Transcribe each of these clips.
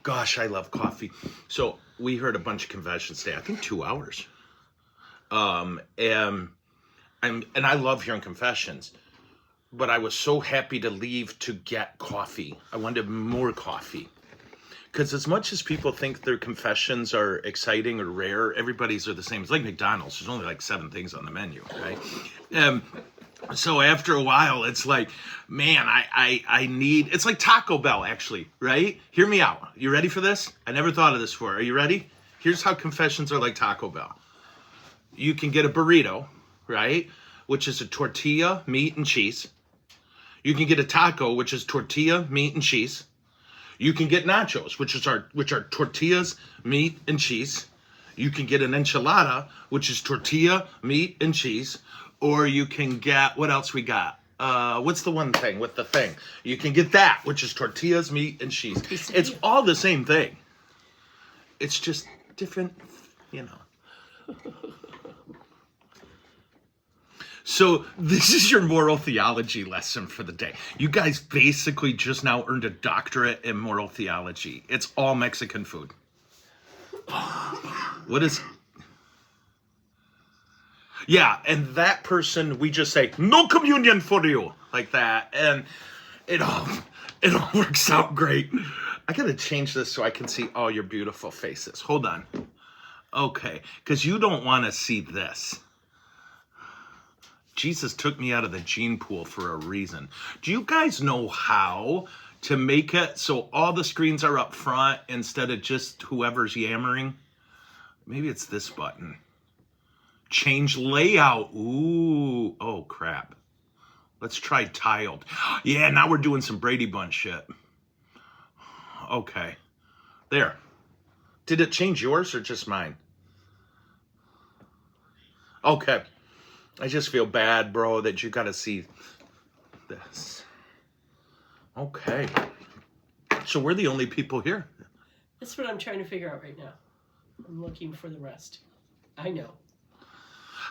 Gosh, I love coffee. So we heard a bunch of confessions today. I think 2 hours. And I love hearing confessions. But I was so happy to leave to get coffee. I wanted more coffee. Because as much as people think their confessions are exciting or rare, everybody's are the same. It's like McDonald's. There's only like 7 things on the menu, right? So after a while, it's like, man, I need... It's like Taco Bell, actually, right? Hear me out. You ready for this? I never thought of this before. Are you ready? Here's how confessions are like Taco Bell. You can get a burrito, right? Which is a tortilla, meat, and cheese. You can get a taco, which is tortilla, meat, and cheese. You can get nachos, which are tortillas, meat, and cheese. You can get an enchilada, which is tortilla, meat, and cheese. Or you can get, what else we got? What's the one thing with the thing? You can get that, which is tortillas, meat, and cheese. It's all the same thing. It's just different, you know. So this is your moral theology lesson for the day. You guys basically just now earned a doctorate in moral theology. It's all Mexican food. What is... Yeah, and that person, we just say, no communion for you, like that. And it all works out great. I got to change this so I can see all your beautiful faces. Hold on. Okay, because you don't want to see this. Jesus took me out of the gene pool for a reason. Do you guys know how to make it so all the screens are up front instead of just whoever's yammering? Maybe it's this button. Change layout. Ooh. Oh, crap. Let's try tiled. Yeah, now we're doing some Brady Bunch shit. Okay. There. Did it change yours or just mine? Okay. I just feel bad, bro, that you got to see this. Okay. So we're the only people here. That's what I'm trying to figure out right now. I'm looking for the rest. I know.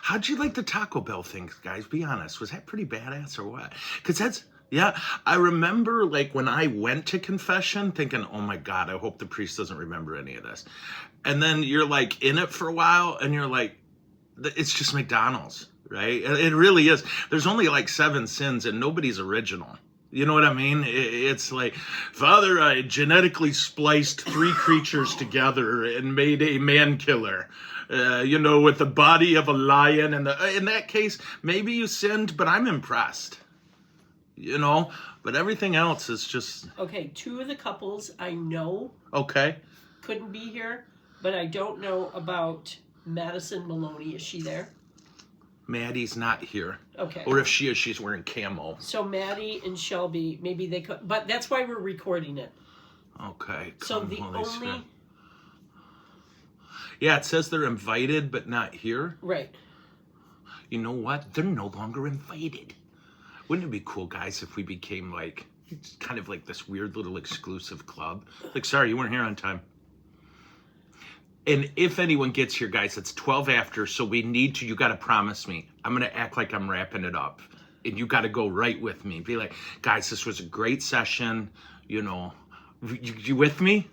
How'd you like the Taco Bell thing, guys? Be honest. Was that pretty badass or what? Because that's, yeah, I remember like when I went to confession thinking, oh my God, I hope the priest doesn't remember any of this. And then you're like in it for a while and you're like, it's just McDonald's. Right? It really is. There's only like 7 sins and nobody's original. You know what I mean? It's like, Father, I genetically spliced 3 creatures together and made a man killer. With the body of a lion. And in that case, maybe you sinned, but I'm impressed. But everything else is just... Okay, 2 of the couples I know couldn't be here, but I don't know about Madison Maloney. Is she there? Maddie's not here. Okay. Or if she is, she's wearing camo. So Maddie and Shelby, maybe they could, but that's why we're recording it. Okay. So the only... Yeah, it says they're invited, but not here. Right. You know what? They're no longer invited. Wouldn't it be cool, guys, if we became like, kind of like this weird little exclusive club? Like, sorry, you weren't here on time. And if anyone gets here, guys, it's 12 after, so we need to, you got to promise me. I'm going to act like I'm wrapping it up. And you got to go right with me. Be like, guys, this was a great session. You with me?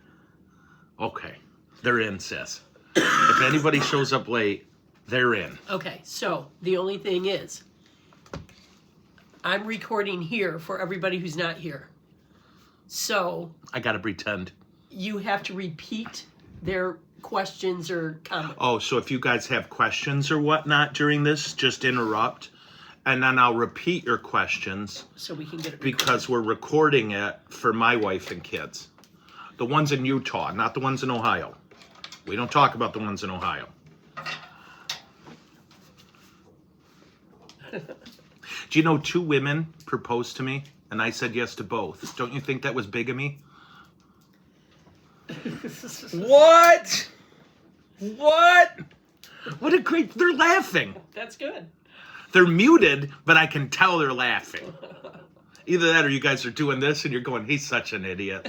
Okay. They're in, sis. If anybody shows up late, they're in. Okay, so the only thing is, I'm recording here for everybody who's not here. So... I got to pretend. You have to repeat their questions or comments. Oh, so if you guys have questions or whatnot during this, just interrupt. And then I'll repeat your questions. So we can get it recorded. Because we're recording it for my wife and kids. The ones in Utah, not the ones in Ohio. We don't talk about the ones in Ohio. Do you know 2 women proposed to me? And I said yes to both. Don't you think that was bigamy? What? What a great... They're laughing. That's good. They're muted, but I can tell they're laughing. Either that or you guys are doing this and you're going, he's such an idiot.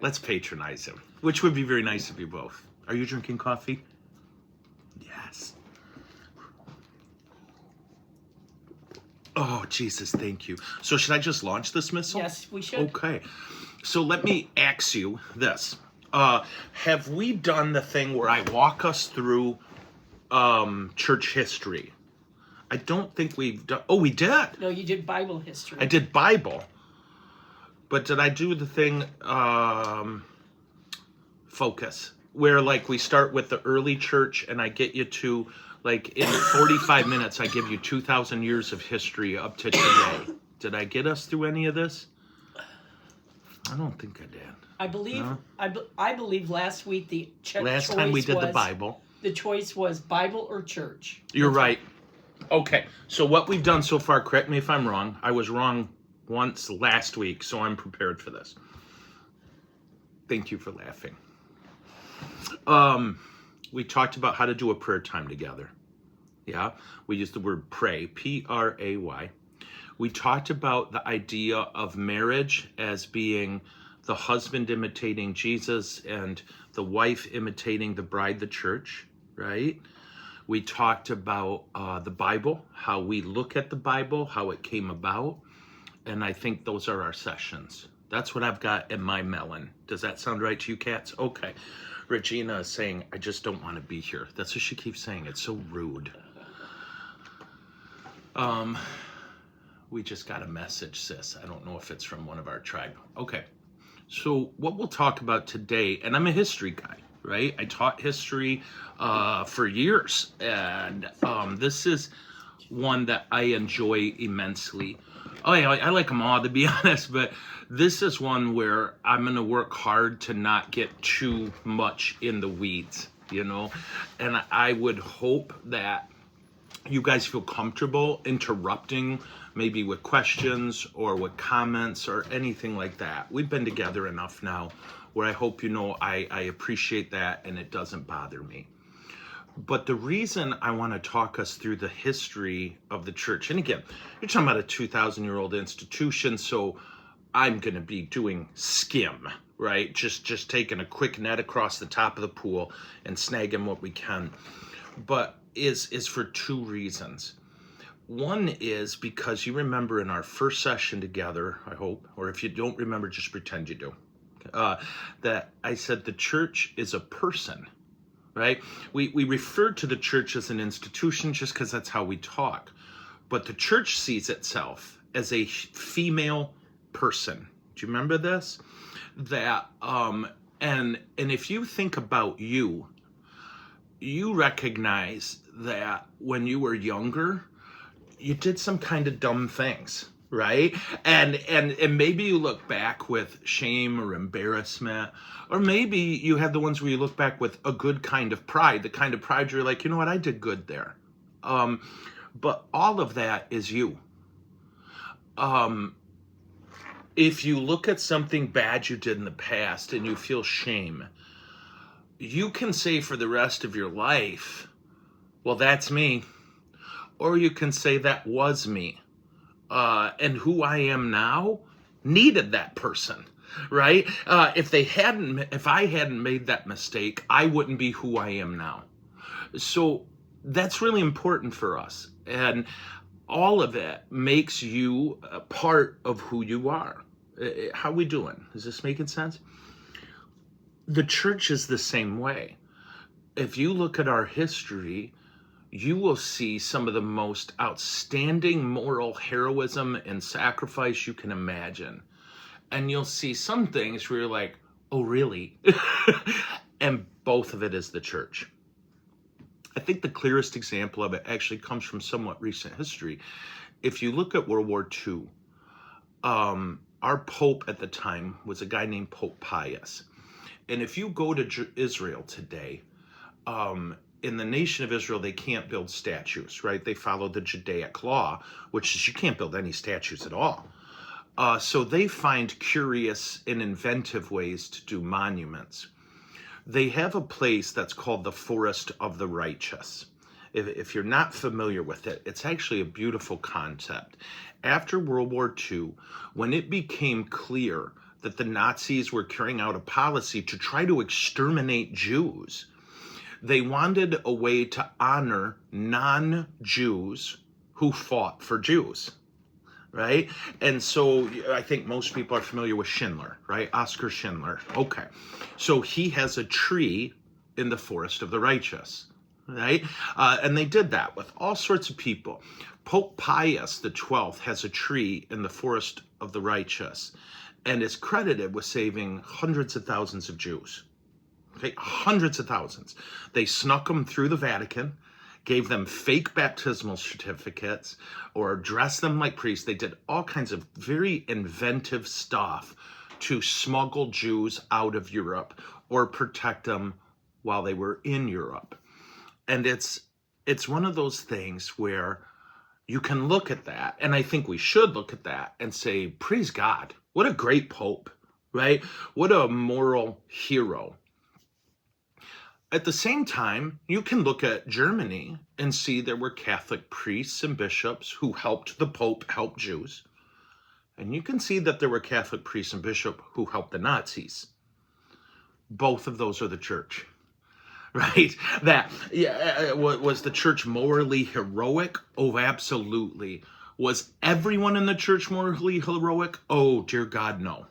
Let's patronize him. Which would be very nice of you both. Are you drinking coffee? Yes. Oh, Jesus, thank you. So should I just launch this missile? Yes, we should. Okay. So let me ask you this. Have we done the thing where I walk us through church history? I don't think we've done. Oh, we did. No, you did Bible history. I did Bible. But did I do the thing focus? Where like we start with the early church and I get you to like in 45 minutes I give you 2,000 years of history up to today. Did I get us through any of this? I don't think I did. I believe No? I believe last week the Last time we did the was, Bible. The choice was Bible or church. You're right. Okay, so what we've done so far, correct me if I'm wrong. I was wrong once last week, so I'm prepared for this. Thank you for laughing. We talked about how to do a prayer time together. Yeah, we used the word pray, P-R-A-Y. We talked about the idea of marriage as being the husband imitating Jesus and the wife imitating the bride, the church, right? We talked about the Bible, how we look at the Bible, how it came about, and I think those are our sessions. That's what I've got in my melon. Does that sound right to you, cats? Okay. Regina is saying, I just don't want to be here. That's what she keeps saying. It's so rude. We just got a message, sis. I don't know if it's from one of our tribe. Okay. So what we'll talk about today, and I'm a history guy, right? I taught history for years, and this is one that I enjoy immensely. Oh, yeah, I like them all, to be honest, but this is one where I'm going to work hard to not get too much in the weeds, you know? And I would hope that you guys feel comfortable interrupting maybe with questions or with comments or anything like that. We've been together enough now where I hope you know I appreciate that and it doesn't bother me. But the reason I want to talk us through the history of the church, and again, you're talking about a 2,000-year-old institution, so I'm going to be doing skim, right? Just taking a quick net across the top of the pool and snagging what we can. But is for two reasons. One is because you remember in our first session together, I hope, or if you don't remember, just pretend you do, that I said the church is a person, right? We refer to the church as an institution just because that's how we talk. But the church sees itself as a female person. Do you remember this? That, and if you think about you recognize that when you were younger, you did some kind of dumb things, right? And maybe you look back with shame or embarrassment, or maybe you have the ones where you look back with a good kind of pride, the kind of pride you're like, you know what, I did good there. But all of that is you. If you look at something bad you did in the past and you feel shame, you can say for the rest of your life, well, that's me. Or you can say that was me. And who I am now needed that person, right? If I hadn't made that mistake, I wouldn't be who I am now. So that's really important for us. And all of it makes you a part of who you are. How we doing? Is this making sense? The church is the same way. If you look at our history, you will see some of the most outstanding moral heroism and sacrifice you can imagine. And you'll see some things where you're like, oh, really? And both of it is the church. I think the clearest example of it actually comes from somewhat recent history. If you look at World War II, our Pope at the time was a guy named Pope Pius. And if you go to Israel today, in the nation of Israel, they can't build statues, right? They follow the Judaic law, which is you can't build any statues at all. So they find curious and inventive ways to do monuments. They have a place that's called the Forest of the Righteous. If you're not familiar with it, it's actually a beautiful concept. After World War II, when it became clear that the Nazis were carrying out a policy to try to exterminate Jews, they wanted a way to honor non-Jews who fought for Jews. right? And so I think most people are familiar with Schindler, right? Oskar Schindler. Okay. So he has a tree in the Forest of the Righteous, right? And they did that with all sorts of people. Pope Pius XII has a tree in the Forest of the Righteous and is credited with saving hundreds of thousands of Jews. Okay, hundreds of thousands. They snuck them through the Vatican, gave them fake baptismal certificates, or dressed them like priests. They did all kinds of very inventive stuff to smuggle Jews out of Europe or protect them while they were in Europe. And it's one of those things where you can look at that, and I think we should look at that and say, praise God, what a great pope, right? What a moral hero. At the same time, you can look at Germany and see there were Catholic priests and bishops who helped the Pope help Jews. And you can see that there were Catholic priests and bishops who helped the Nazis. Both of those are the church, right? Was the church morally heroic? Oh, absolutely. Was everyone in the church morally heroic? Oh, dear God, no.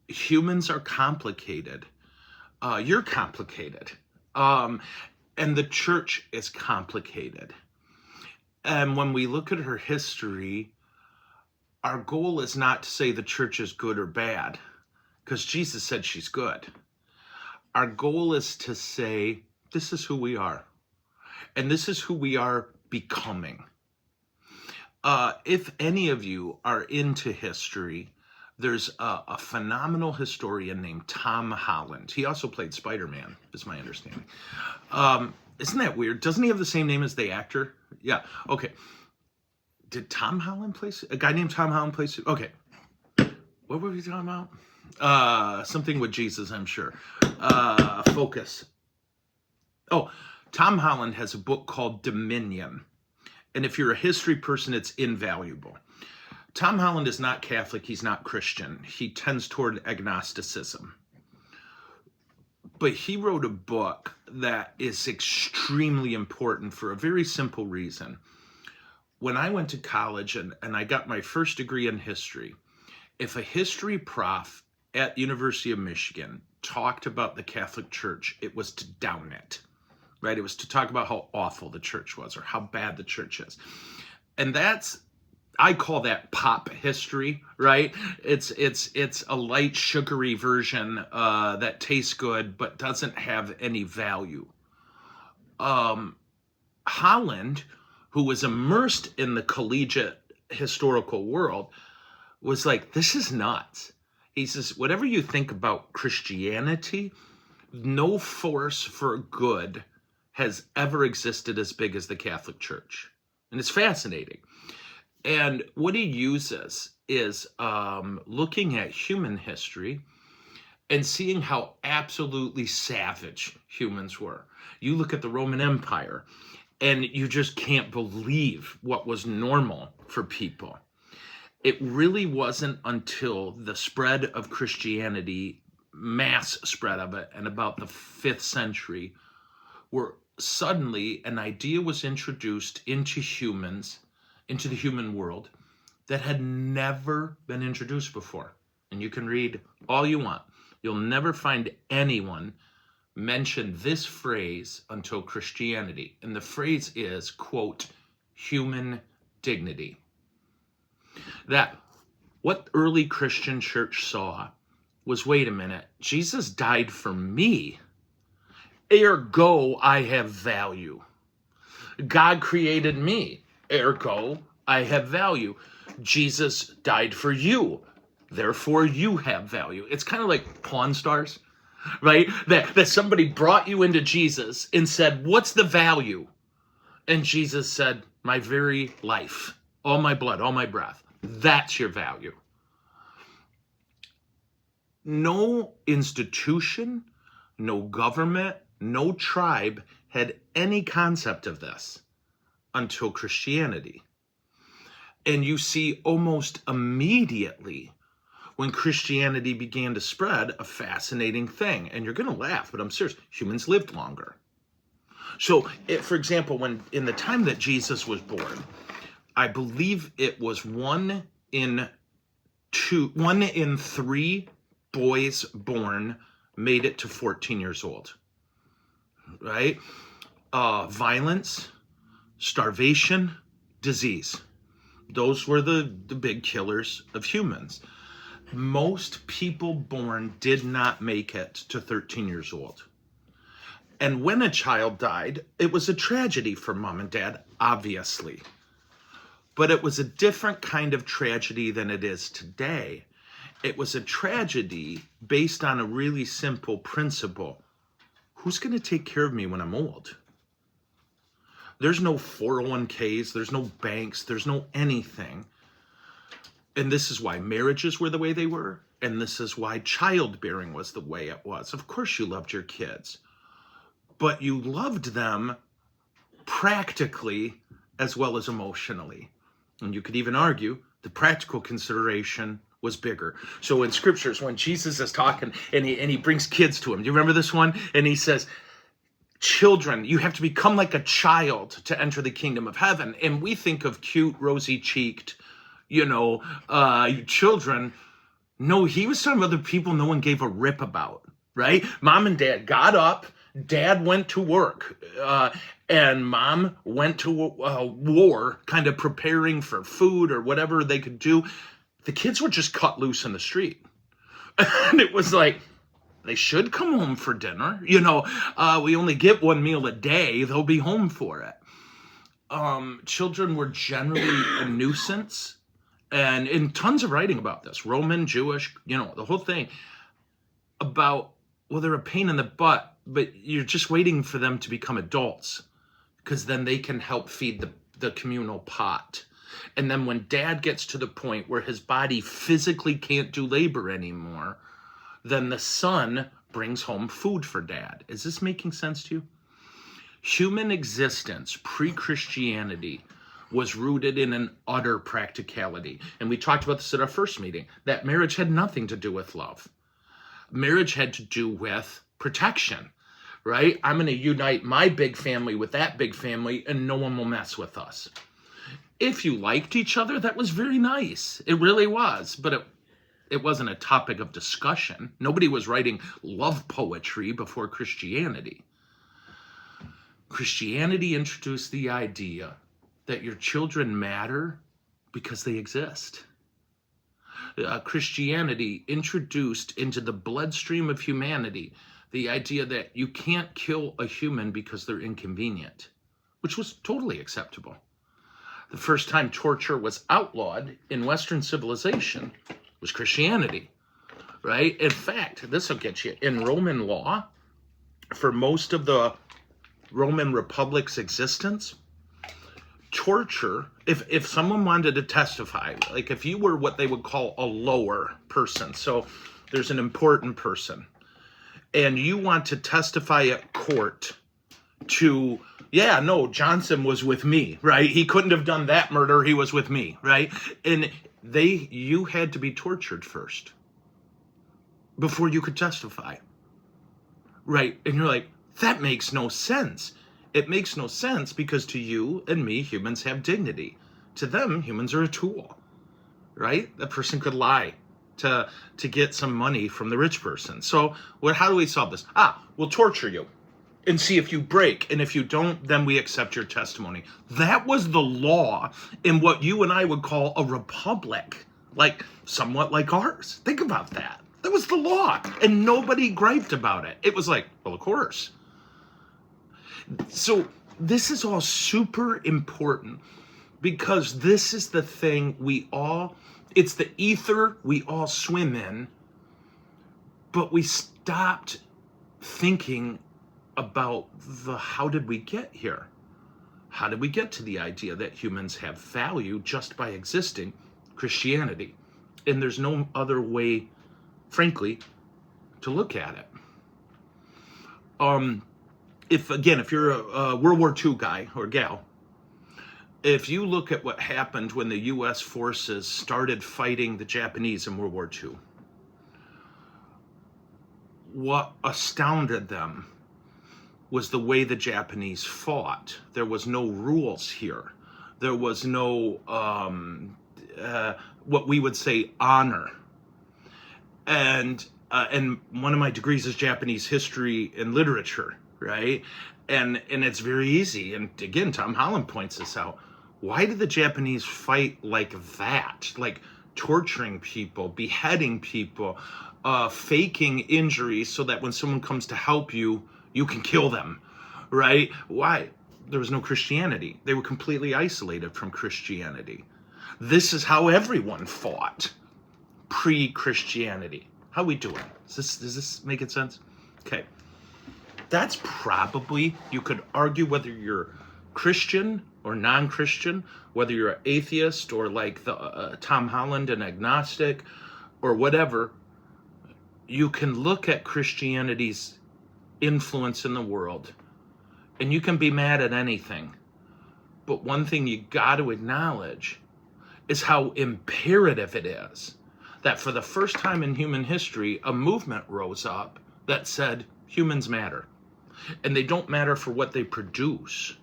Humans are complicated. You're complicated. And the church is complicated. And when we look at her history, our goal is not to say the church is good or bad, because Jesus said she's good. Our goal is to say, this is who we are. And this is who we are becoming. If any of you are into history, there's a phenomenal historian named Tom Holland. He also played Spider-Man, is my understanding. Isn't that weird? Doesn't he have the same name as the actor? Yeah, okay. Did Tom Holland play? A guy named Tom Holland play? Okay. What were we talking about? Something with Jesus, I'm sure. Focus. Oh, Tom Holland has a book called Dominion. And if you're a history person, it's invaluable. Tom Holland is not Catholic. He's not Christian. He tends toward agnosticism. But he wrote a book that is extremely important for a very simple reason. When I went to college and I got my first degree in history, if a history prof at University of Michigan talked about the Catholic Church, it was to down it, right? It was to talk about how awful the church was or how bad the church is. And I call that pop history, right? It's a light, sugary version that tastes good but doesn't have any value. Holland, who was immersed in the collegiate historical world, was like, this is nuts. He says, whatever you think about Christianity, no force for good has ever existed as big as the Catholic Church. And it's fascinating. And what he uses is looking at human history and seeing how absolutely savage humans were. You look at the Roman Empire, and you just can't believe what was normal for people. It really wasn't until the spread of Christianity, mass spread of it, and about the 5th century, where suddenly an idea was introduced into humans, into the human world, that had never been introduced before. And you can read all you want. You'll never find anyone mention this phrase until Christianity. And the phrase is, quote, human dignity. That what early Christian church saw was, wait a minute, Jesus died for me. Ergo, I have value. God created me. Ergo, I have value. Jesus died for you. Therefore, you have value. It's kind of like Pawn Stars, right? That somebody brought you into Jesus and said, what's the value? And Jesus said, my very life, all my blood, all my breath. That's your value. No institution, no government, no tribe had any concept of this until Christianity. And you see almost immediately when Christianity began to spread, a fascinating thing. And you're going to laugh, but I'm serious. Humans lived longer. So, for example, when in the time that Jesus was born, I believe it was 1 in 3 boys born made it to 14 years old, right? Violence, starvation, disease. Those were the big killers of humans. Most people born did not make it to 13 years old. And when a child died, it was a tragedy for mom and dad, obviously. But it was a different kind of tragedy than it is today. It was a tragedy based on a really simple principle. Who's going to take care of me when I'm old? There's no 401ks, there's no banks, there's no anything. And this is why marriages were the way they were, and this is why childbearing was the way it was. Of course you loved your kids, but you loved them practically as well as emotionally. And you could even argue the practical consideration was bigger. So in scriptures, when Jesus is talking and he brings kids to him, do you remember this one? And he says, children, you have to become like a child to enter the kingdom of heaven. And we think of cute, rosy-cheeked, children. No, he was talking about the people no one gave a rip about, right? Mom and dad got up, dad went to work, and mom went to war, kind of preparing for food or whatever they could do. The kids were just cut loose in the street. And it was like, they should come home for dinner. We only get one meal a day. They'll be home for it. Children were generally a nuisance. And in tons of writing about this, Roman, Jewish, the whole thing about, well, they're a pain in the butt, but you're just waiting for them to become adults because then they can help feed the communal pot. And then when dad gets to the point where his body physically can't do labor anymore, then the son brings home food for dad. Is this making sense to you? Human existence, pre-Christianity, was rooted in an utter practicality. And we talked about this at our first meeting, that marriage had nothing to do with love. Marriage had to do with protection, right? I'm going to unite my big family with that big family, and no one will mess with us. If you liked each other, that was very nice. It really was, but it wasn't a topic of discussion. Nobody was writing love poetry before Christianity. Christianity introduced the idea that your children matter because they exist. Christianity introduced into the bloodstream of humanity the idea that you can't kill a human because they're inconvenient, which was totally acceptable. The first time torture was outlawed in Western civilization was Christianity, right? In fact, this will get you, in Roman law, for most of the Roman Republic's existence, torture, if someone wanted to testify, like if you were what they would call a lower person, so there's an important person, and you want to testify at court to, Johnson was with me, right? He couldn't have done that murder, he was with me, right? And you had to be tortured first before you could testify, right? And you're like, that makes no sense. It makes no sense because to you and me, humans have dignity. To them, humans are a tool, right? That person could lie to get some money from the rich person. So how do we solve this? We'll torture you and see if you break. And if you don't, then we accept your testimony. That was the law in what you and I would call a republic, like somewhat like ours. Think about that. That was the law. And nobody griped about it. It was like, well, of course. So this is all super important because this is the thing it's the ether we all swim in, but we stopped thinking about how did we get here? How did we get to the idea that humans have value just by existing? Christianity. And there's no other way, frankly, to look at it. If you're a World War II guy or gal, if you look at what happened when the U.S. forces started fighting the Japanese in World War II, what astounded them was the way the Japanese fought. There was no rules here. There was no what we would say honor. And one of my degrees is Japanese history and literature, right? And it's very easy. And again, Tom Holland points this out. Why did the Japanese fight like that? Like torturing people, beheading people, faking injuries so that when someone comes to help you, you can kill them, right? Why? There was no Christianity. They were completely isolated from Christianity. This is how everyone fought pre-Christianity. How we doing? Does this make sense? Okay. That's probably, you could argue whether you're Christian or non-Christian, whether you're an atheist or like the Tom Holland, an agnostic or whatever. You can look at Christianity's influence in the world and you can be mad at anything. But one thing you got to acknowledge is how imperative it is that for the first time in human history, a movement rose up that said humans matter. And they don't matter for what they produce.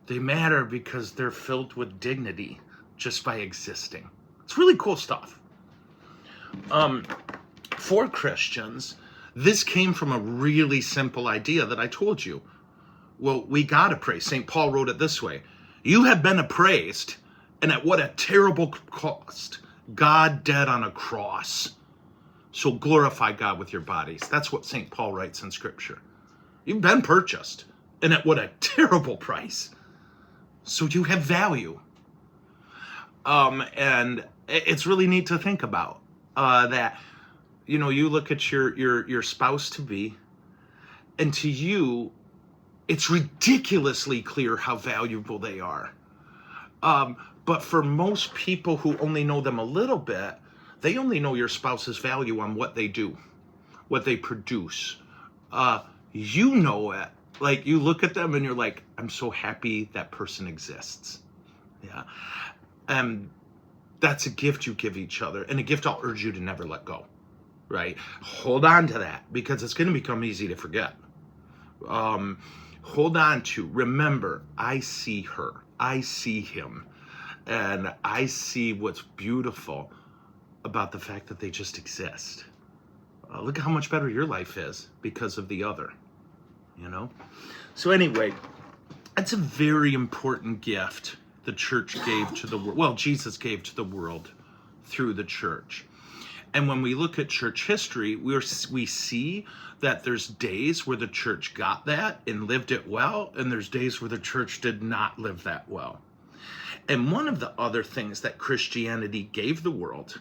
They matter because they're filled with dignity just by existing. It's really cool stuff. For Christians, this came from a really simple idea that I told you. Well, we got to pray. St. Paul wrote it this way. You have been appraised, and at what a terrible cost. God dead on a cross. So glorify God with your bodies. That's what St. Paul writes in Scripture. You've been purchased, and at what a terrible price. So you have value. And it's really neat to think about that. You know, you look at your spouse to be, and to you, it's ridiculously clear how valuable they are. But for most people who only know them a little bit, they only know your spouse's value on what they do, what they produce. You know it. Like, you look at them and you're like, I'm so happy that person exists. Yeah. That's a gift you give each other, and a gift I'll urge you to never let go, right? Hold on to that, because it's going to become easy to forget. Hold on to, remember, I see her, I see him, and I see what's beautiful about the fact that they just exist. Look at how much better your life is because of the other, you know? So anyway, it's a very important gift the church gave to the world. Well, Jesus gave to the world through the church. And when we look at church history, we see that there's days where the church got that and lived it well, and there's days where the church did not live that well. And one of the other things that Christianity gave the world,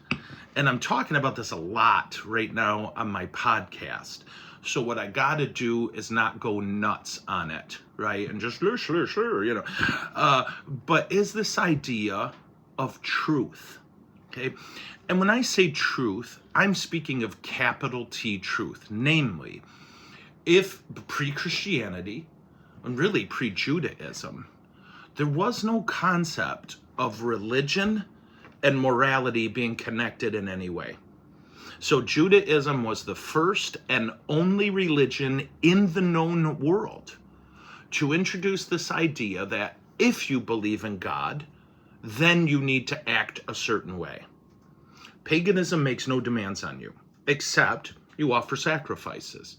and I'm talking about this a lot right now on my podcast, so what I got to do is not go nuts on it, right? And just, sure, you know. But is this idea of truth, okay? And when I say truth, I'm speaking of capital T truth. Namely, if pre-Christianity, and really pre-Judaism, there was no concept of religion and morality being connected in any way. So Judaism was the first and only religion in the known world to introduce this idea that if you believe in God, then you need to act a certain way. Paganism makes no demands on you, except you offer sacrifices.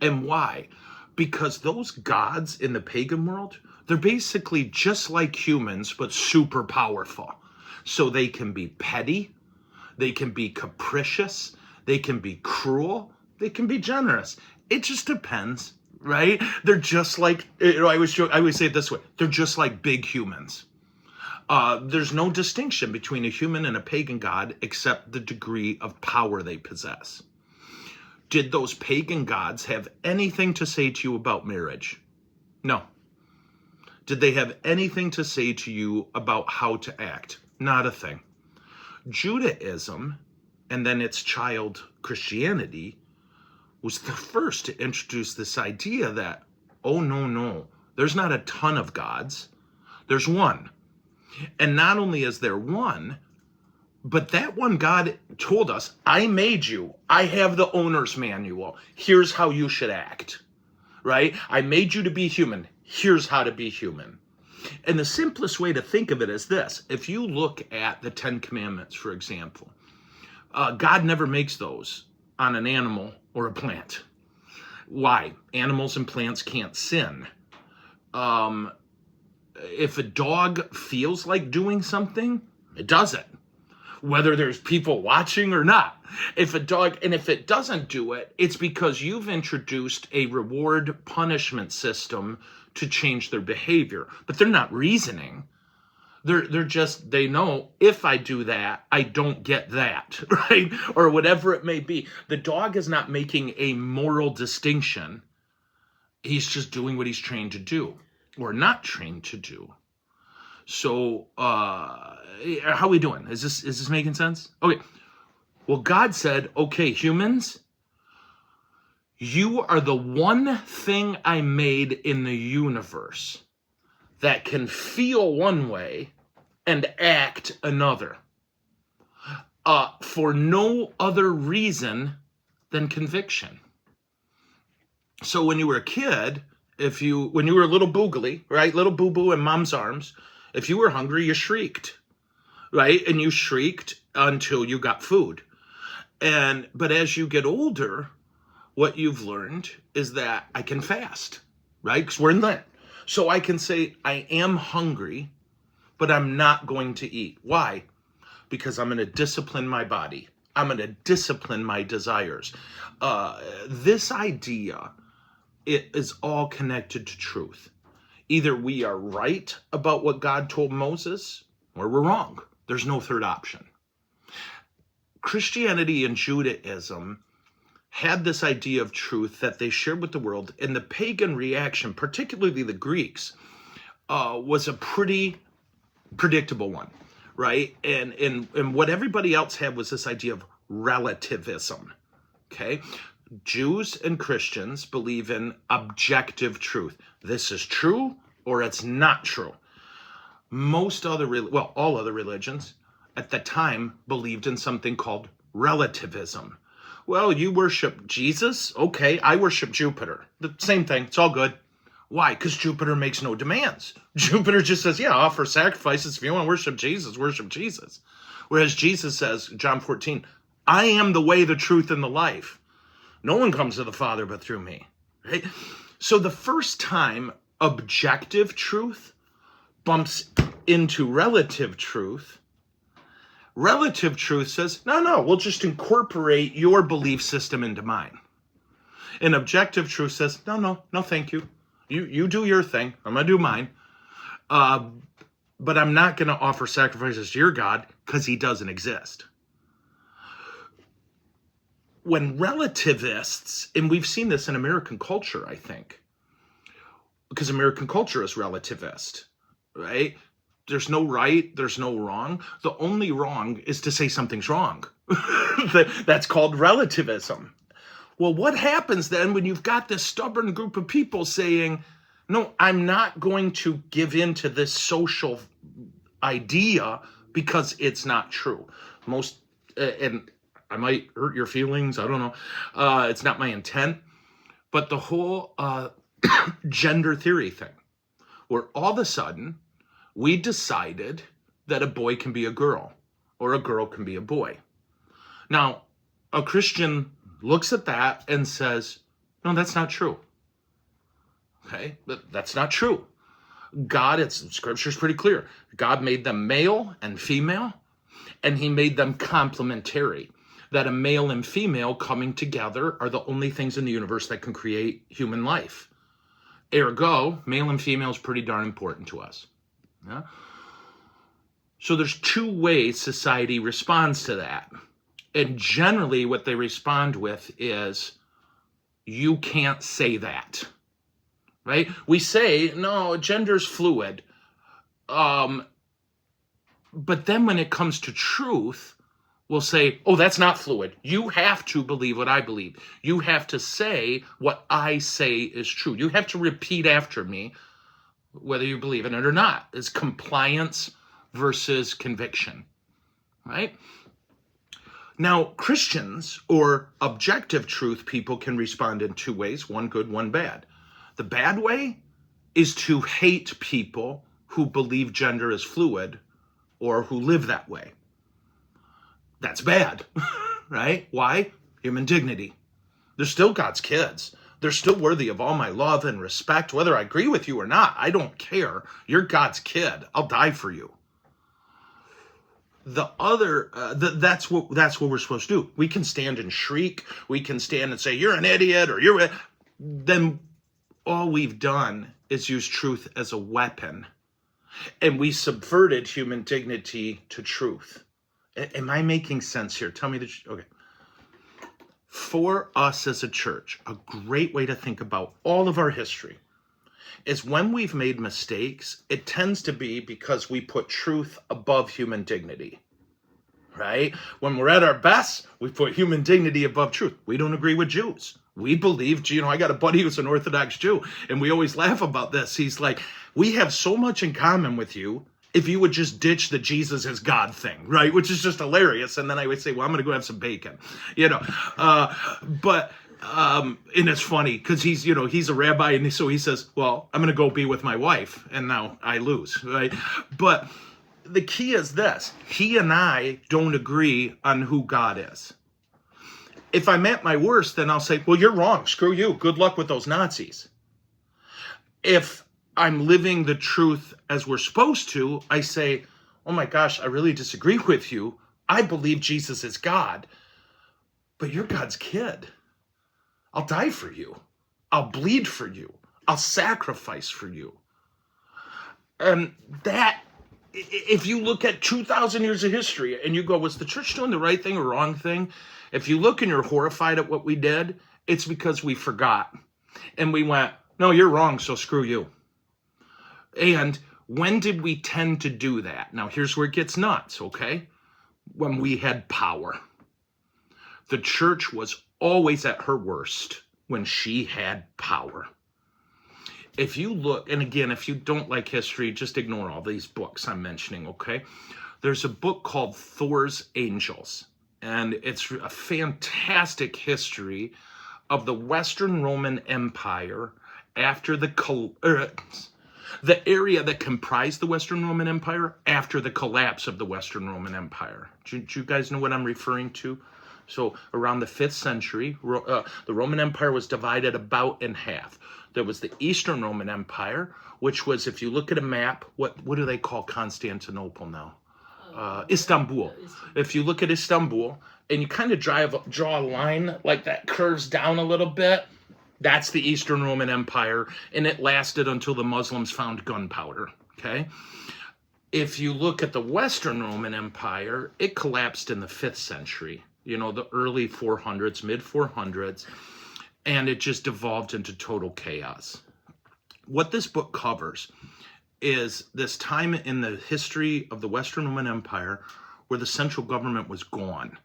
And why? Because those gods in the pagan world, they're basically just like humans, but super powerful. So they can be petty, they can be capricious, they can be cruel, they can be generous. It just depends, right? They're just like, I always say it this way, they're just like big humans. There's no distinction between a human and a pagan god except the degree of power they possess. Did those pagan gods have anything to say to you about marriage? No. Did they have anything to say to you about how to act? Not a thing. Judaism, and then its child Christianity, was the first to introduce this idea that, oh no, there's not a ton of gods, there's one. And not only is there one, but that one God told us, I made you. I have the owner's manual. Here's how you should act, right? I made you to be human. Here's how to be human. And the simplest way to think of it is this. If you look at the 10 Commandments, for example, God never makes those on an animal or a plant. Why? Animals and plants can't sin. If a dog feels like doing something, it does it, whether there's people watching or not. If it doesn't do it, it's because you've introduced a reward punishment system to change their behavior. But they're not reasoning. They know if I do that, I don't get that, right? Or whatever it may be. The dog is not making a moral distinction. He's just doing what he's trained to do or not trained to do. So, how are we doing? Is this making sense? Okay. Well, God said, okay, humans, you are the one thing I made in the universe that can feel one way and act another, for no other reason than conviction. So when you were a kid, when you were a little boogly, right, little boo-boo in mom's arms, if you were hungry, you shrieked, right? And you shrieked until you got food. But as you get older, what you've learned is that I can fast, right? Because we're in Lent. So I can say, I am hungry, but I'm not going to eat. Why? Because I'm going to discipline my body. I'm going to discipline my desires. This idea, it is all connected to truth. Either we are right about what God told Moses, or we're wrong. There's no third option. Christianity and Judaism had this idea of truth that they shared with the world, and the pagan reaction, particularly the Greeks, was a pretty predictable one, right? And what everybody else had was this idea of relativism, okay? Jews and Christians believe in objective truth. This is true or it's not true. All other religions at the time believed in something called relativism. Well, you worship Jesus? Okay, I worship Jupiter. The same thing, it's all good. Why? Because Jupiter makes no demands. Jupiter just says, yeah, offer sacrifices. If you want to worship Jesus, worship Jesus. Whereas Jesus says, John 14, I am the way, the truth, and the life. No one comes to the Father but through me. Right? So the first time objective truth bumps into relative truth says, no, we'll just incorporate your belief system into mine. And objective truth says, no, thank you. You do your thing. I'm going to do mine. But I'm not going to offer sacrifices to your God because he doesn't exist. When relativists, and we've seen this in American culture, I think, because American culture is relativist, right? There's no right, there's no wrong. The only wrong is to say something's wrong. That's called relativism. Well, what happens then when you've got this stubborn group of people saying, no, I'm not going to give in to this social idea because it's not true. And I might hurt your feelings, I don't know. It's not my intent. But the whole gender theory thing, where all of a sudden we decided that a boy can be a girl or a girl can be a boy. Now, a Christian looks at that and says, no, that's not true. Okay, but that's not true. Scripture's pretty clear. God made them male and female, and he made them complementary. That a male and female coming together are the only things in the universe that can create human life. Ergo, male and female is pretty darn important to us. Yeah? So there's two ways society responds to that. And generally what they respond with is, you can't say that, right? We say, no, gender's fluid. But then when it comes to truth, we'll say, oh, that's not fluid. You have to believe what I believe. You have to say what I say is true. You have to repeat after me, whether you believe in it or not. It's compliance versus conviction, right? Now, Christians or objective truth people can respond in two ways, one good, one bad. The bad way is to hate people who believe gender is fluid or who live that way. That's bad, right? Why? Human dignity. They're still God's kids. They're still worthy of all my love and respect, whether I agree with you or not. I don't care. You're God's kid. I'll die for you. The other, that's what we're supposed to do. We can stand and shriek. We can stand and say, you're an idiot, or then all we've done is use truth as a weapon. And we subverted human dignity to truth. Am I making sense here? Tell me the truth. Okay. For us as a church, a great way to think about all of our history is when we've made mistakes, it tends to be because we put truth above human dignity, right? When we're at our best, we put human dignity above truth. We don't agree with Jews. We believe, I got a buddy who's an Orthodox Jew, and we always laugh about this. He's like, we have so much in common with you if you would just ditch the Jesus is God thing, right? Which is just hilarious. And then I would say, well, I'm going to go have some bacon, and it's funny because he's a rabbi, and so he says, well, I'm going to go be with my wife, and now I lose, right? But the key is this: he and I don't agree on who God is. If I'm at my worst, then I'll say, well, you're wrong. Screw you. Good luck with those Nazis. If I'm living the truth as we're supposed to, I say, oh my gosh, I really disagree with you. I believe Jesus is God, but you're God's kid. I'll die for you. I'll bleed for you. I'll sacrifice for you. And that, if you look at 2,000 years of history and you go, was the church doing the right thing or wrong thing? If you look and you're horrified at what we did, it's because we forgot. And we went, no, you're wrong, so screw you. And when did we tend to do that? Now, here's where it gets nuts, okay? When we had power. The church was always at her worst when she had power. If you look, and again, if you don't like history, just ignore all these books I'm mentioning, okay? There's a book called Thor's Angels, and it's a fantastic history of the Western Roman Empire after the area that comprised the Western Roman Empire after the collapse of the Western Roman Empire. Do you guys know what I'm referring to? So around the 5th century, the Roman Empire was divided about in half. There was the Eastern Roman Empire, which was, if you look at a map, what do they call Constantinople now? Istanbul. If you look at Istanbul and you kind of draw a line like that curves down a little bit, that's the Eastern Roman Empire, and it lasted until the Muslims found gunpowder, okay? If you look at the Western Roman Empire, it collapsed in the 5th century, the early 400s, mid 400s, and it just devolved into total chaos. What this book covers is this time in the history of the Western Roman Empire where the central government was gone.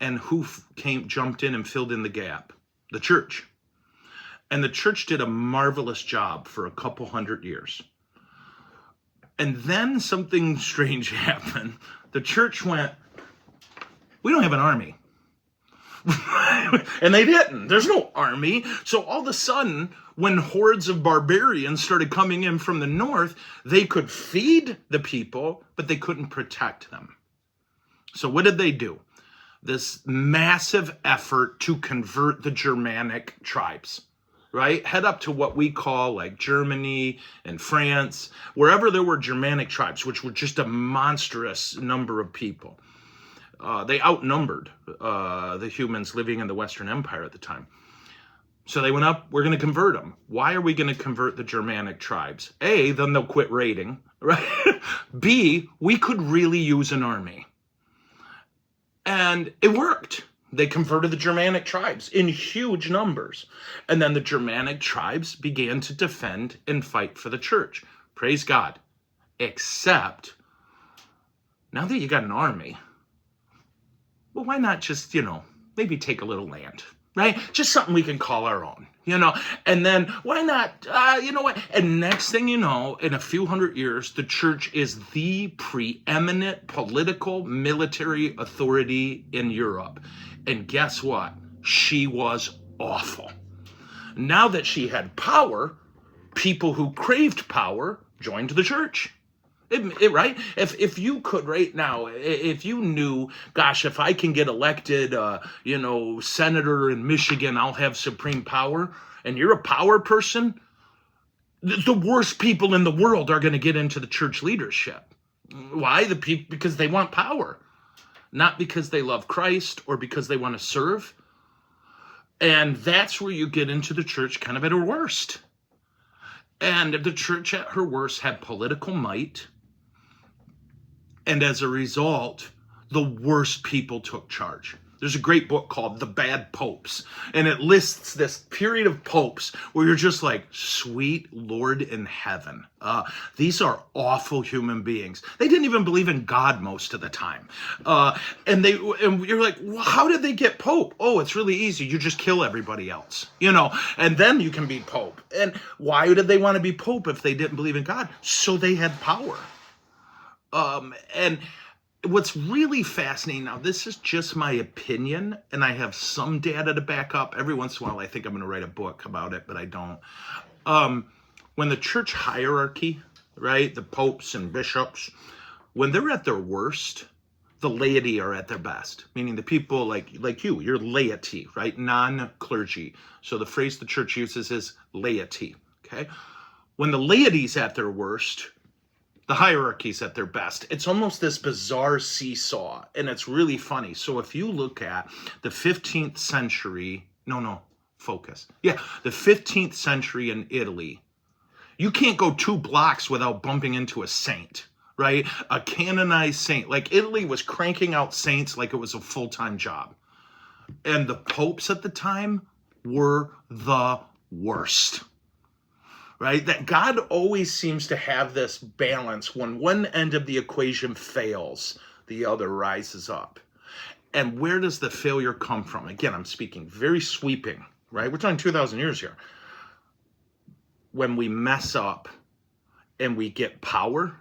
And who jumped in and filled in the gap? The church. And the church did a marvelous job for a couple hundred years. And then something strange happened. The church went, we don't have an army. And they didn't. There's no army. So all of a sudden, when hordes of barbarians started coming in from the north, they could feed the people, but they couldn't protect them. So what did they do? This massive effort to convert the Germanic tribes, right? Head up to what we call like Germany and France, wherever there were Germanic tribes, which were just a monstrous number of people. They outnumbered the humans living in the Western Empire at the time. So they went up, we're going to convert them. Why are we going to convert the Germanic tribes? A, then they'll quit raiding, right? B, we could really use an army. And it worked. They converted the Germanic tribes in huge numbers. And then the Germanic tribes began to defend and fight for the church. Praise God. Except, now that you got an army, well, why not just, maybe take a little land, right? Just something we can call our own, And then why not, And next thing you know, in a few hundred years, the church is the preeminent political military authority in Europe. And guess what? She was awful. Now that she had power, people who craved power join the church. Right? If you could right now, if you knew, gosh, if I can get elected, senator in Michigan, I'll have supreme power, and you're a power person, the worst people in the world are going to get into the church leadership. Why? The people, because they want power, not because they love Christ or because they want to serve. And that's where you get into the church kind of at her worst. And the church at her worst had political might. And as a result, the worst people took charge. There's a great book called The Bad Popes, and it lists this period of popes where you're just like, sweet Lord in heaven. These are awful human beings. They didn't even believe in God most of the time. And you're like, well, how did they get pope? Oh, it's really easy. You just kill everybody else, and then you can be pope. And why did they want to be pope if they didn't believe in God? So they had power. And what's really fascinating, now this is just my opinion, and I have some data to back up. Every once in a while I think I'm going to write a book about it, but I don't. When the church hierarchy, right, the popes and bishops, when they're at their worst, the laity are at their best, meaning the people like you're laity, right, non-clergy. So the phrase the church uses is laity, okay? When the laity's at their worst, the hierarchy's at their best. It's almost this bizarre seesaw, and it's really funny. So if you look at the 15th century, focus. Yeah, the 15th century in Italy, you can't go 2 blocks without bumping into a saint, right? A canonized saint. Like Italy was cranking out saints like it was a full-time job. And the popes at the time were the worst. Right? That God always seems to have this balance. When one end of the equation fails, the other rises up. And where does the failure come from? Again, I'm speaking very sweeping, right? We're talking 2,000 years here. When we mess up and we get power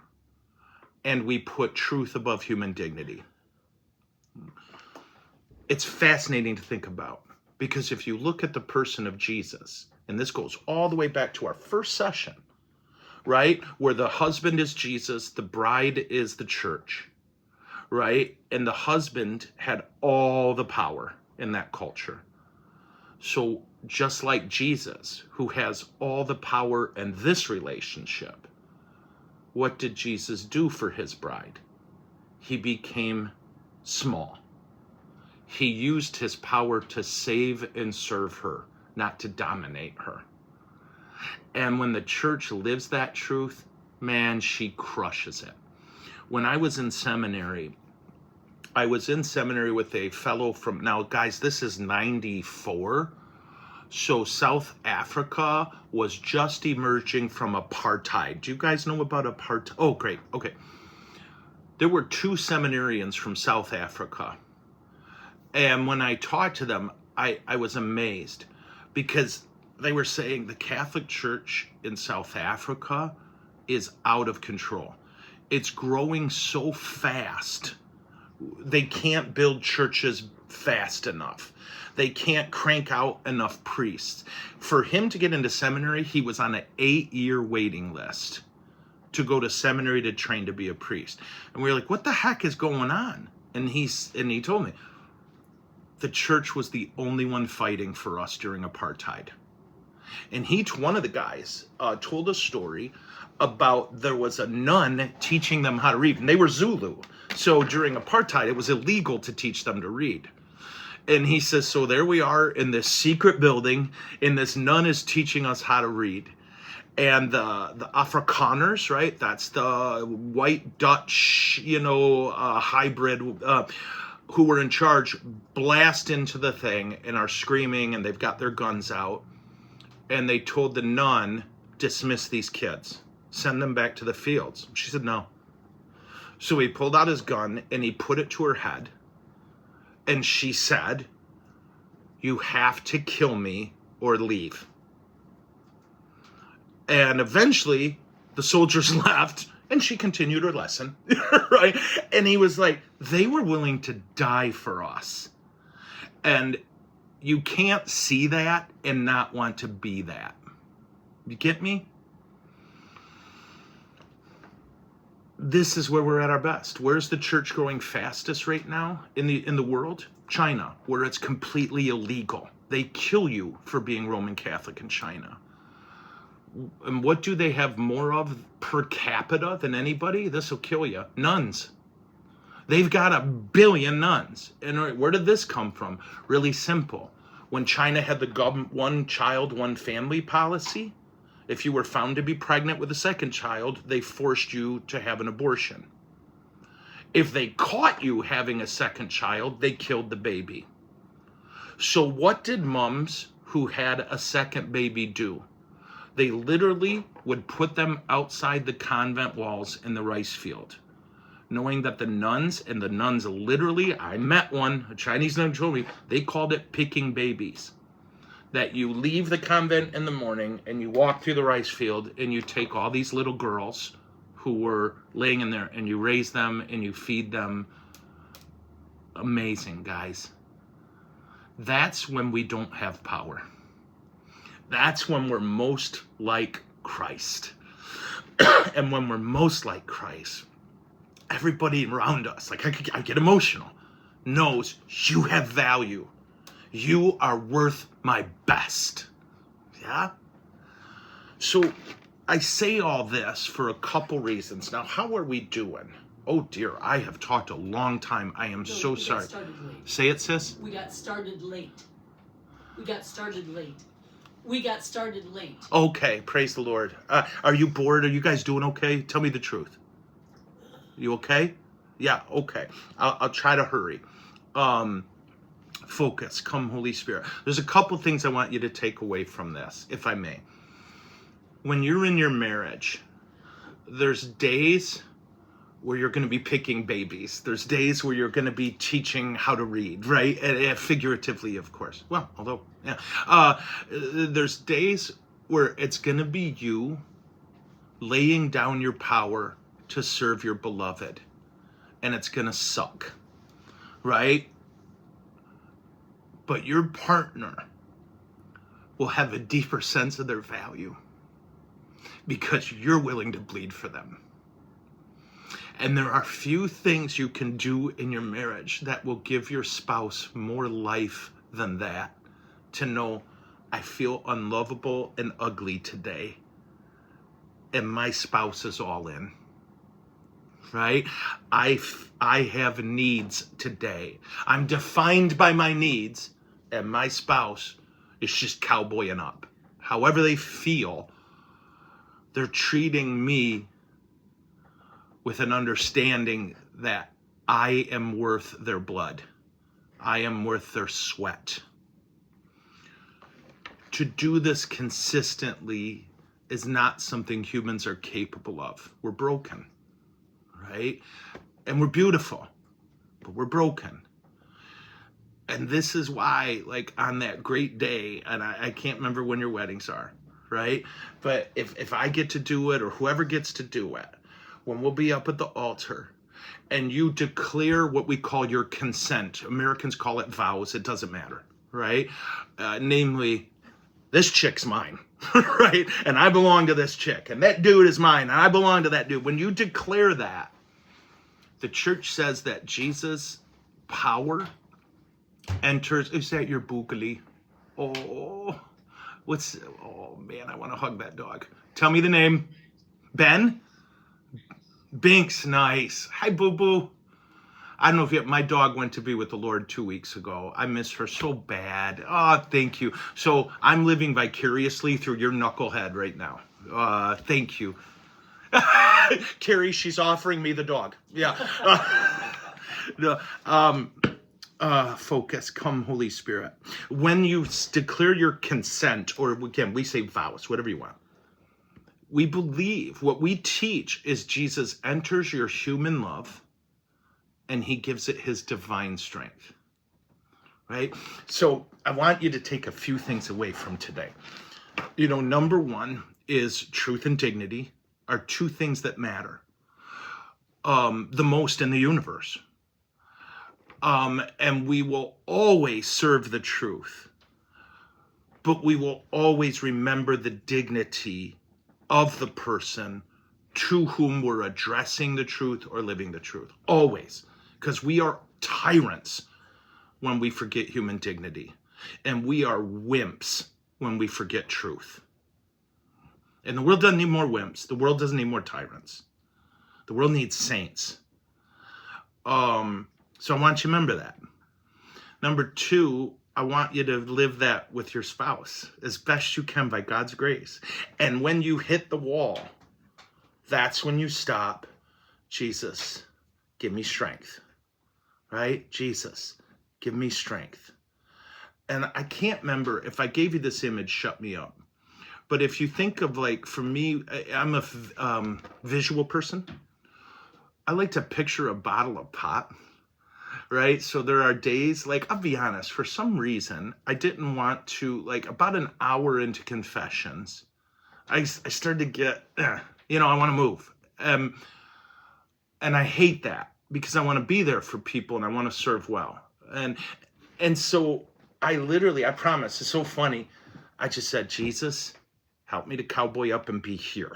and we put truth above human dignity. It's fascinating to think about, because if you look at the person of Jesus, and this goes all the way back to our first session, right? Where the husband is Jesus, the bride is the church, right? And the husband had all the power in that culture. So just like Jesus, who has all the power in this relationship, what did Jesus do for his bride? He became small. He used his power to save and serve her, not to dominate her. And when the church lives that truth, man, she crushes it. When I was in seminary with a fellow from, now guys, this is 94. So South Africa was just emerging from apartheid. Do you guys know about apartheid? Oh, great. Okay. There were 2 seminarians from South Africa. And when I talked to them, I was amazed, because they were saying the Catholic Church in South Africa is out of control. It's growing so fast. They can't build churches fast enough. They can't crank out enough priests. For him to get into seminary, he was on an 8-year waiting list to go to seminary to train to be a priest. And we were like, what the heck is going on? And he told me, the church was the only one fighting for us during apartheid. And one of the guys told a story about there was a nun teaching them how to read. And they were Zulu. So during apartheid, it was illegal to teach them to read. And he says, so there we are in this secret building, and this nun is teaching us how to read. And the Afrikaners, right? That's the white Dutch, hybrid, who were in charge, blast into the thing and are screaming, and they've got their guns out. And they told the nun, dismiss these kids, send them back to the fields. She said no. So he pulled out his gun and he put it to her head. And she said, you have to kill me or leave. And eventually the soldiers left, and she continued her lesson, right? And he was like, they were willing to die for us. And you can't see that and not want to be that. You get me? this is where we're at our best. Where's the church growing fastest right now in the world? China, where it's completely illegal. They kill you for being Roman Catholic in China. And what do they have more of per capita than anybody? This will kill you. Nuns. They've got 1 billion nuns. And where did this come from? Really simple. When China had the one child, one family policy, if you were found to be pregnant with a second child, they forced you to have an abortion. If they caught you having a second child, they killed the baby. So what did moms who had a second baby do? They literally would put them outside the convent walls in the rice field, knowing that the nuns literally, I met one, a Chinese nun told me, they called it picking babies. That you leave the convent in the morning and you walk through the rice field and you take all these little girls who were laying in there and you raise them and you feed them. Amazing, guys. That's when we don't have power. That's when we're most like Christ. And when we're most like Christ, everybody around us, like I get emotional, knows you have value. You are worth my best. Yeah? So I say all this for a couple reasons. Now, how are we doing? Oh dear, I have talked a long time. I am so sorry. Say it, sis. We got started late. We got started late. Okay, praise the Lord. Are you bored? Are you guys doing okay? Tell me the truth. You okay? Yeah, okay. I'll try to hurry. Focus. Come, Holy Spirit. There's a couple things I want you to take away from this, if I may. When you're in your marriage, there's days where you're going to be picking babies. There's days where you're going to be teaching how to read, right? And figuratively, of course. Well, although, yeah. There's days where it's going to be you laying down your power to serve your beloved. And it's going to suck, right? But your partner will have a deeper sense of their value because you're willing to bleed for them. And there are few things you can do in your marriage that will give your spouse more life than that. To know, I feel unlovable and ugly today, and my spouse is all in. Right? I have needs today. I'm defined by my needs, and my spouse is just cowboying up. However they feel, they're treating me with an understanding that I am worth their blood. I am worth their sweat. To do this consistently is not something humans are capable of. We're broken, right? And we're beautiful, but we're broken. And this is why, like, on that great day, and I can't remember when your weddings are, right? But if I get to do it, or whoever gets to do it, when we'll be up at the altar and you declare what we call your consent. Americans call it vows. It doesn't matter, right? Namely, this chick's mine, right? And I belong to this chick. And that dude is mine. And I belong to that dude. When you declare that, the church says that Jesus' power enters. Is that your boogly? Oh, man, I want to hug that dog. Tell me the name. Ben? Binks, nice. Hi, boo-boo. I don't know if my dog went to be with the Lord 2 weeks ago. I miss her so bad. Oh, thank you. So I'm living vicariously through your knucklehead right now. Thank you. Carrie, she's offering me the dog. Yeah. Focus. Come, Holy Spirit. When you declare your consent, or again, we say vows, whatever you want. We believe, what we teach is Jesus enters your human love and he gives it his divine strength, right? So I want you to take a few things away from today. You know, number one is truth and dignity are two things that matter the most in the universe. And we will always serve the truth, but we will always remember the dignity of the person to whom we're addressing the truth or living the truth. Always. Because we are tyrants when we forget human dignity. And we are wimps when we forget truth. And the world doesn't need more wimps. The world doesn't need more tyrants. The world needs saints. So I want you to remember that. Number 2, I want you to live that with your spouse as best you can by God's grace. And when you hit the wall, that's when you stop. Jesus, give me strength. Right? Jesus, give me strength. And I can't remember if I gave you this image, shut me up. But if you think of, like, for me, I'm a visual person. I like to picture a bottle of pop, right? So there are days, like, I'll be honest, for some reason, I didn't want to, like, about an hour into confessions, I started to get, I want to move. And I hate that because I want to be there for people and I want to serve well. And so I promise, it's so funny. I just said, Jesus, help me to cowboy up and be here.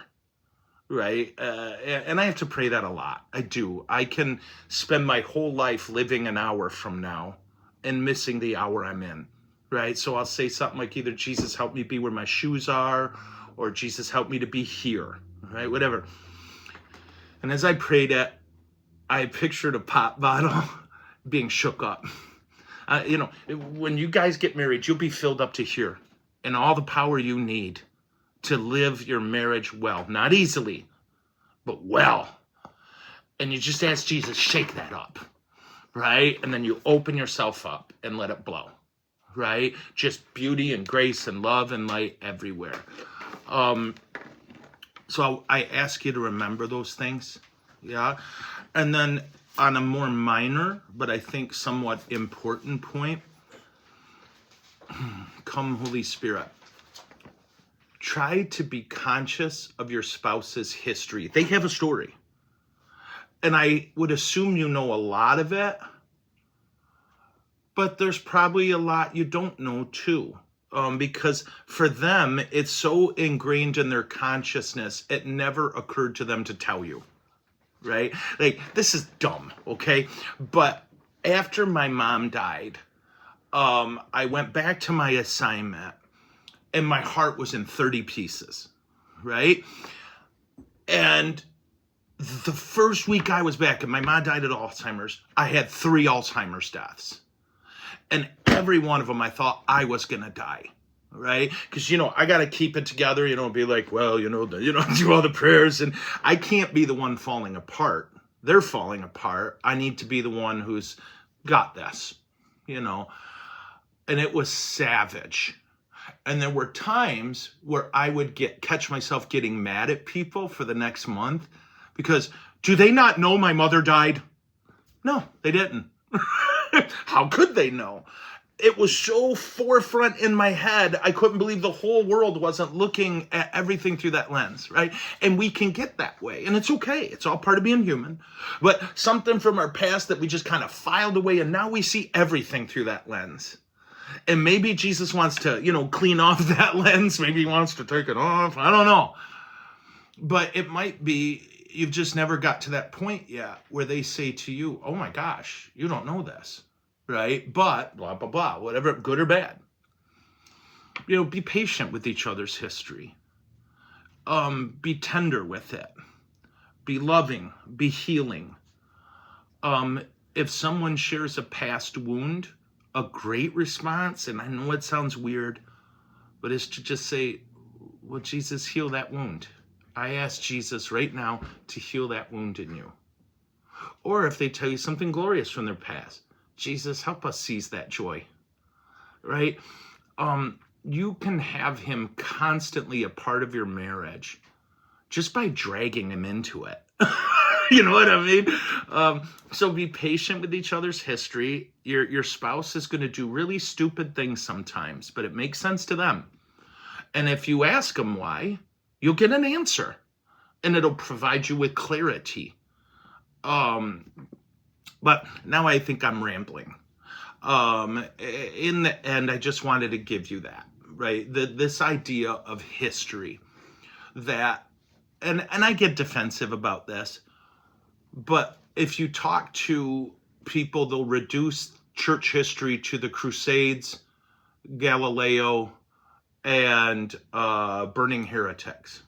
Right? And I have to pray that a lot. I do. I can spend my whole life living an hour from now and missing the hour I'm in. Right? So I'll say something like either Jesus help me be where my shoes are, or Jesus help me to be here. Right? Whatever. And as I prayed it, I pictured a pop bottle being shook up. When you guys get married, you'll be filled up to here and all the power you need to live your marriage well. Not easily, but well. And you just ask Jesus, shake that up, right? And then you open yourself up and let it blow, right? Just beauty and grace and love and light everywhere. So I ask you to remember those things, yeah? And then on a more minor, but I think somewhat important point, come Holy Spirit. Try to be conscious of your spouse's history. They have a story. And I would assume you know a lot of it, but there's probably a lot you don't know too. Because for them, it's so ingrained in their consciousness, it never occurred to them to tell you, right? Like, this is dumb, okay? But after my mom died, I went back to my assignment, and my heart was in 30 pieces, right? And the first week I was back, and my mom died of Alzheimer's, I had 3 Alzheimer's deaths. And every one of them, I thought I was going to die, right? Because, I got to keep it together, be like, well, do all the prayers. And I can't be the one falling apart. They're falling apart. I need to be the one who's got this, And it was savage. And there were times where I would catch myself getting mad at people for the next month because, do they not know my mother died? No, they didn't. How could they know? It was so forefront in my head, I couldn't believe the whole world wasn't looking at everything through that lens, right? And we can get that way, and it's okay. It's all part of being human. But something from our past that we just kind of filed away, and now we see everything through that lens. And maybe Jesus wants to, clean off that lens. Maybe he wants to take it off. I don't know. But it might be you've just never got to that point yet where they say to you, oh my gosh, you don't know this, right? But blah, blah, blah, whatever, good or bad. Be patient with each other's history. Be tender with it. Be loving. Be healing. If someone shares a past wound, a great response, and I know it sounds weird, but it's to just say, well, Jesus, heal that wound. I ask Jesus right now to heal that wound in you. Or if they tell you something glorious from their past, Jesus, help us seize that joy, right? You can have him constantly a part of your marriage just by dragging him into it. You know what I mean? So be patient with each other's history. Your spouse is going to do really stupid things sometimes, but it makes sense to them. And if you ask them why, you'll get an answer, and it'll provide you with clarity. But now I think I'm rambling. In the end, I just wanted to give you that, right? This idea of history, that and I get defensive about this, but if you talk to people, they'll reduce church history to the Crusades, Galileo, and burning heretics.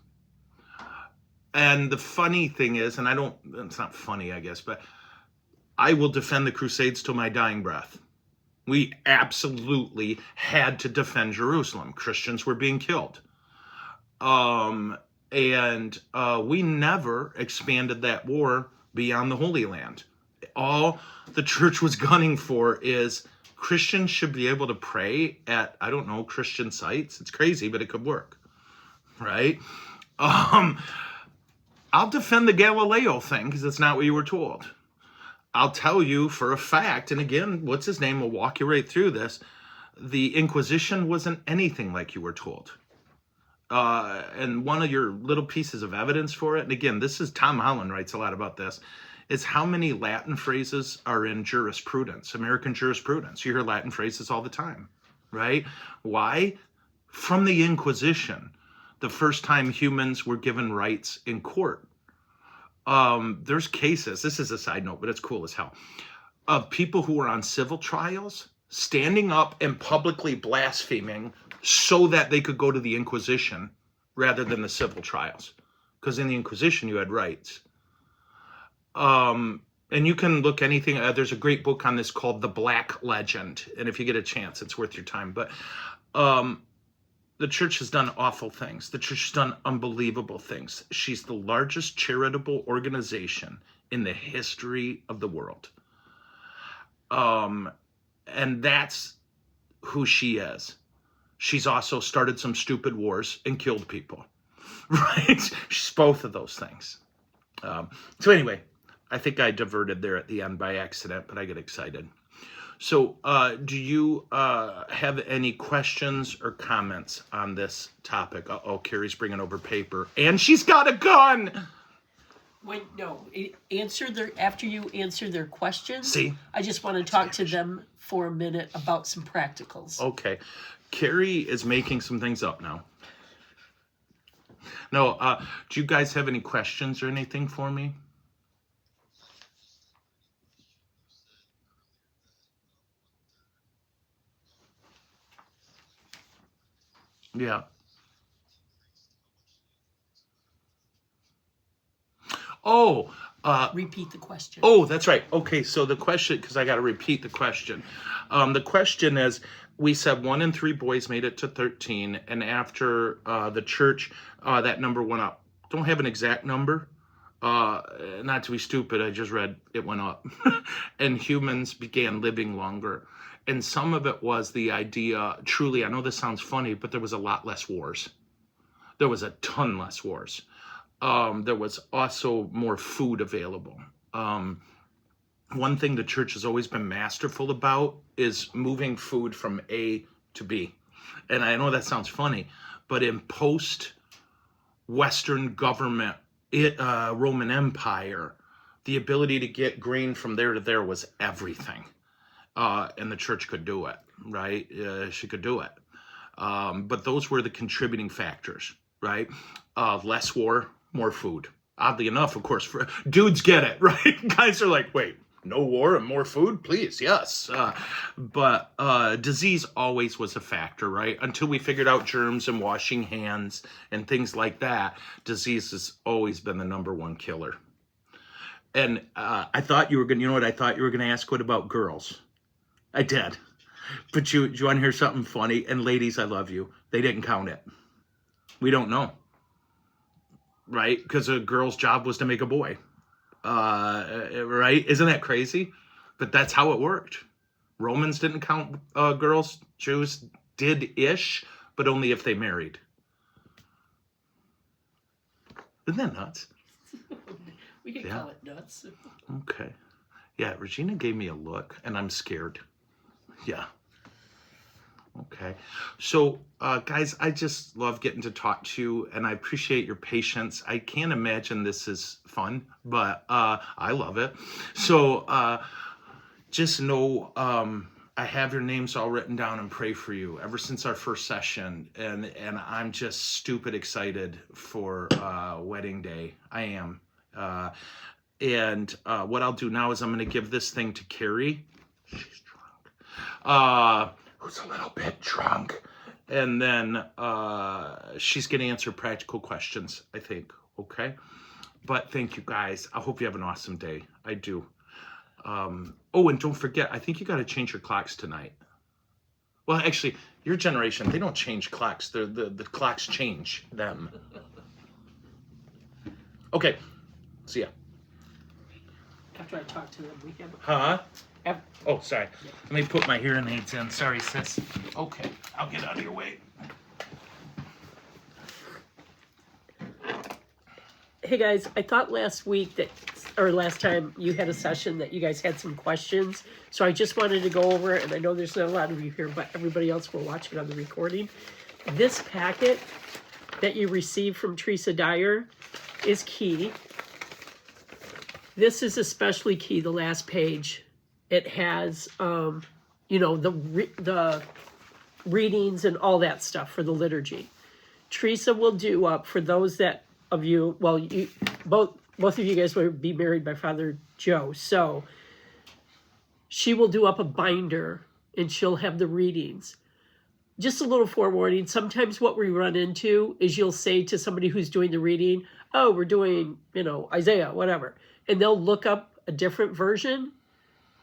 And the funny thing is, and it's not funny, I guess, but I will defend the Crusades till my dying breath. We absolutely had to defend Jerusalem. Christians were being killed. And we never expanded that war beyond the Holy Land. All the church was gunning for is Christians should be able to pray at, I don't know, Christian sites. It's crazy, but it could work, right? I'll defend the Galileo thing because it's not what you were told. I'll tell you for a fact, and again, what's his name will walk you right through this, the Inquisition wasn't anything like you were told. And one of your little pieces of evidence for it, and again, this is Tom Holland writes a lot about this, is how many Latin phrases are in jurisprudence, American jurisprudence. You hear Latin phrases all the time, right? Why? From the Inquisition, the first time humans were given rights in court. There's cases, this is a side note, but it's cool as hell, of people who were on civil trials standing up and publicly blaspheming so that they could go to the Inquisition rather than the civil trials. Because in the Inquisition, you had rights. And you can look anything, there's a great book on this called The Black Legend. And if you get a chance, it's worth your time. But the church has done awful things. The church has done unbelievable things. She's the largest charitable organization in the history of the world. And that's who she is. She's also started some stupid wars and killed people, right? She's both of those things. So anyway, I think I diverted there at the end by accident, but I get excited. So do you have any questions or comments on this topic? Oh, Carrie's bringing over paper, and she's got a gun. After you answer their questions. See? I just want to talk to them for a minute about some practicals. Okay. Carrie is making some things up now. No, do you guys have any questions or anything for me? Yeah. Oh, Repeat the question. oh, that's right. Okay, so the question, because I got to repeat the question. The question is, we said 1 in 3 boys made it to 13, and after the church, that number went up. Don't have an exact number. Not to be stupid, I just read it went up. And humans began living longer. And some of it was the idea, truly, I know this sounds funny, but there was a lot less wars. There was a ton less wars. There was also more food available. One thing the church has always been masterful about is moving food from A to B. And I know that sounds funny, but in post-Western government, Roman Empire, the ability to get grain from there to there was everything. And the church could do it, right? She could do it. But those were the contributing factors, right? Less war, more food. Oddly enough, of course, dudes get it, right? Guys are like, wait, no war and more food? Please, yes. But disease always was a factor, right? Until we figured out germs and washing hands and things like that, disease has always been the number one killer. And I thought you were going to, you know what I thought you were going to ask? What about girls? I did. But you want to hear something funny? And ladies, I love you. They didn't count it. We don't know. Right? Because a girl's job was to make a boy. Right? Isn't that crazy? But that's how it worked. Romans didn't count girls. Jews did-ish, but only if they married. Isn't that nuts? We can call it nuts. Okay. Yeah, Regina gave me a look, and I'm scared. Yeah. Okay. So, guys, I just love getting to talk to you, and I appreciate your patience. I can't imagine this is fun, but I love it. So, just know I have your names all written down and pray for you ever since our first session, and I'm just stupid excited for wedding day. I am. And what I'll do now is I'm going to give this thing to Carrie. She's drunk. Who's a little bit drunk. And then she's going to answer practical questions, I think. Okay? But thank you, guys. I hope you have an awesome day. I do. Oh, and don't forget, I think you got to change your clocks tonight. Well, actually, your generation, they don't change clocks. The clocks change them. Okay. See ya. After I talk to them, we have. Huh? Oh, sorry. Let me put my hearing aids in. Sorry, sis. Okay, I'll get out of your way. Hey guys, I thought last time you had a session that you guys had some questions. So I just wanted to go over it, and I know there's not a lot of you here, but everybody else will watch it on the recording. This packet that you received from Teresa Dyer is key. This is especially key, the last page. It has, the readings and all that stuff for the liturgy. Teresa will do up for those of you, well, both of you guys will be married by Father Joe. So she will do up a binder and she'll have the readings. Just a little forewarning. Sometimes what we run into is you'll say to somebody who's doing the reading, oh, we're doing, Isaiah, whatever. And they'll look up a different version.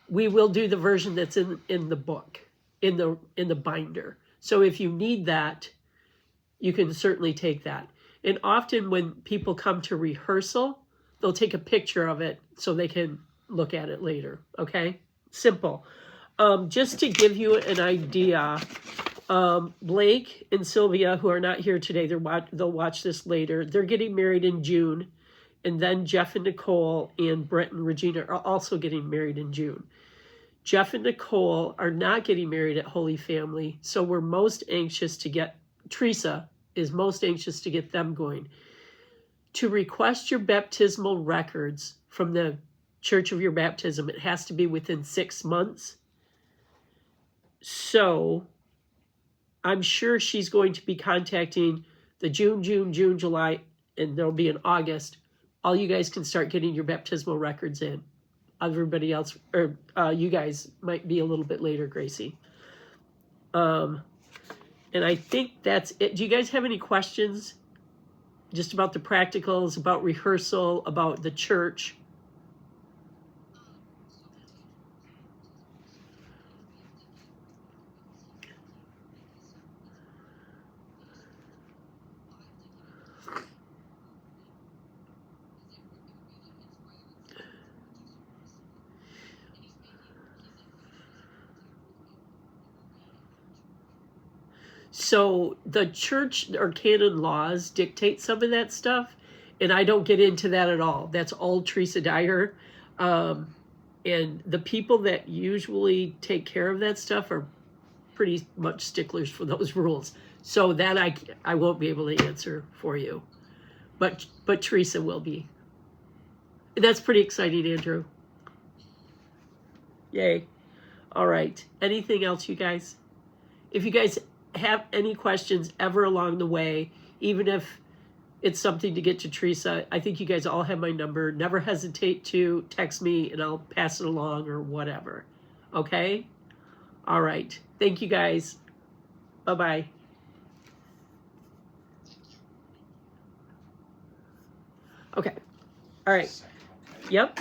We will do the version that's in the book, in the binder. So if you need that, you can certainly take that. And often when people come to rehearsal, they'll take a picture of it so they can look at it later, okay? Simple. Just to give you an idea, Blake and Sylvia, who are not here today, they'll watch this later. They're getting married in June. And then Jeff and Nicole and Brett and Regina are also getting married in June. Jeff and Nicole are not getting married at Holy Family, so we're most anxious to get, Teresa is most anxious to get them going. To request your baptismal records from the church of your baptism, it has to be within 6 months. So I'm sure she's going to be contacting the June, July, and there'll be an August. All you guys can start getting your baptismal records in. Everybody else, or you guys might be a little bit later, Gracie. And I think that's it. Do you guys have any questions just about the practicals, about rehearsal, about the church? So the church or canon laws dictate some of that stuff, and I don't get into that at all. That's all Teresa Dyer. And the people that usually take care of that stuff are pretty much sticklers for those rules. So that I won't be able to answer for you. But Teresa will be. And that's pretty exciting, Andrew. Yay. All right. Anything else, you guys? If you guys have any questions ever along the way, even if it's something to get to Teresa, I think you guys all have my number. Never hesitate to text me and I'll pass it along or whatever. Okay? All right. Thank you guys. Bye-bye. Okay. All right. Yep.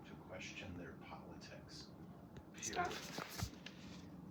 To question their politics. Stop.